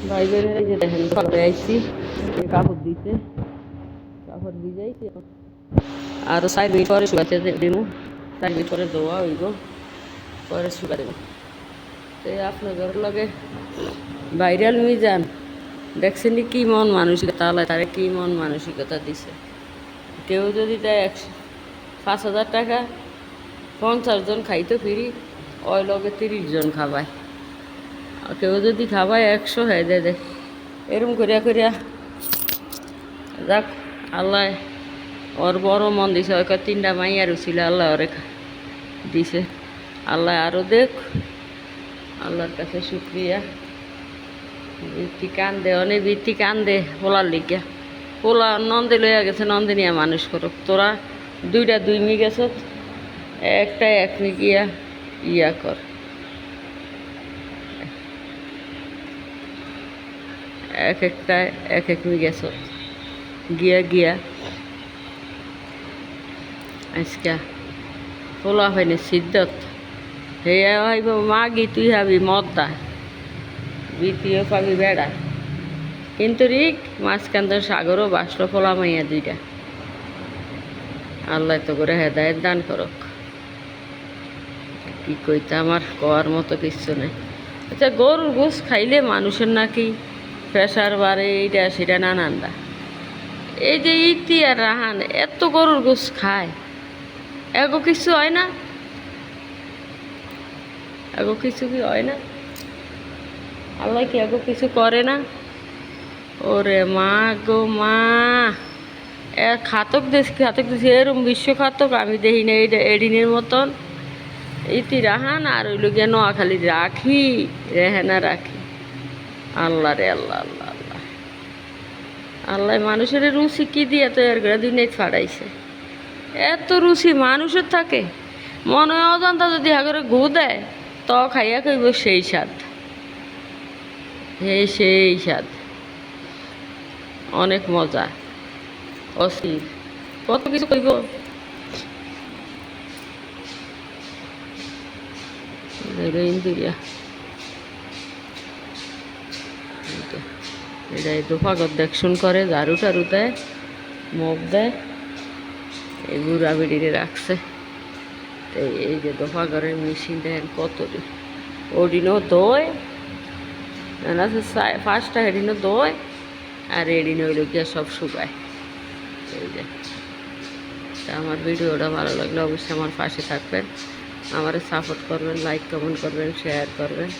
ভাই বোনের এই যে দেখেন ঘরে আইসি কাপড় দিতে কাপড় ভিজাইছি আর 4 মিনিট পরে শুকাতে দিব 4 মিনিট পরে ধোয়া হইব পরে শুকা দেব তো আপনাদের লগে ভাইরাল মিজান দেখছেন কি মন মানসিকতা আল্লাহ তারে কি মন মানসিকতা দিছে কেউ যদি দেয় 5,000 টাকা 50 জন খাইতে ফিরি ওই লগে 30 জন খাবায় আর কেউ যদি খাবায় 100 হয়ে দেয় দেখ এরম করিয়া করিয়া যাক আল্লাহ ওর বড় মন দিছে ওই 3টা মাইয়ারও ছিল আল্লাহ ওরে দিছে আল্লাহ আরও দেখ আল্লাহর কাছে শুক্রিয়া বৃত্তি কান্দে অনেক বৃত্তি কান্দে পোলার লিখিয়া পোলা নন্দে লইয়া গেছে নন্দে নিয়ে মানুষ করুক তোরা 2টা 2 মি গেছ একটা 1 মি গিয়া ইয়া কর একটা 1 মি গেছ গিয়া গিয়া আজকা পোলা হয়নি সিদ্ধত হে হইব মাগি তুই হাবি মদ্দা দ্বিতীয় পাবি বেড়া কিন্তু রিক মাঝখানদের সাগরও বাসলো পোলা মাইয়া 2টা আল্লাহ তো করে হেদায়েত দান করক কি কইতে আমার কওয়ার মতো কিছু নেই আচ্ছা গরুর গোস খাইলে মানুষের নাকি প্রেশার বাড়ে এইটা সেটা নানানটা এই যে ইতি আর রাহান এত গরুর গোস খায় এগো কিছু হয় না এগো কিছু কি হয় না আল্লাহ কি এগো কিছু করে না ওরে মা গো মা খাতক দেশ এরম বিশ্বখাতক আমি দেখি না এইটা এডিনের মতন ইতি রাহান আর ওইল গিয়ে নোয়াখালী রাখি রেহেনা রাখি আল্লাহ রে আল্লাহ আল্লাহ আল্লাহ আল্লাহ মানুষের রুচি কি দিয়ে তো এর করে দুনিয়া ফাড়াইছে এত রুচি মানুষের থাকে মনে হয় অজান্তা যদি হাগরে গু দেয় তো খাইয়া কইব সেই স্বাদ সেই স্বাদ অনেক মজা অস্থির কত কিছু কইব ইন্দুরিয়া এটা দোফাগত দেখশুন করে ঝাড়ু টাড়ু দেয় মগ দেয় এই বুড়া বেড়িয়ে রাখছে তো এই যে দোফাগরের মেশিন দেখেন কত ওডিনও দোয় না 5টা হেডিনও দোয় আর এডিন হইল গিয়া সব শুকায় এই যে আমার ভিডিওটা ভালো লাগলে অবশ্যই আমার পাশে থাকবেন আমারে সাপোর্ট করবেন লাইক কমেন্ট করবেন শেয়ার করবেন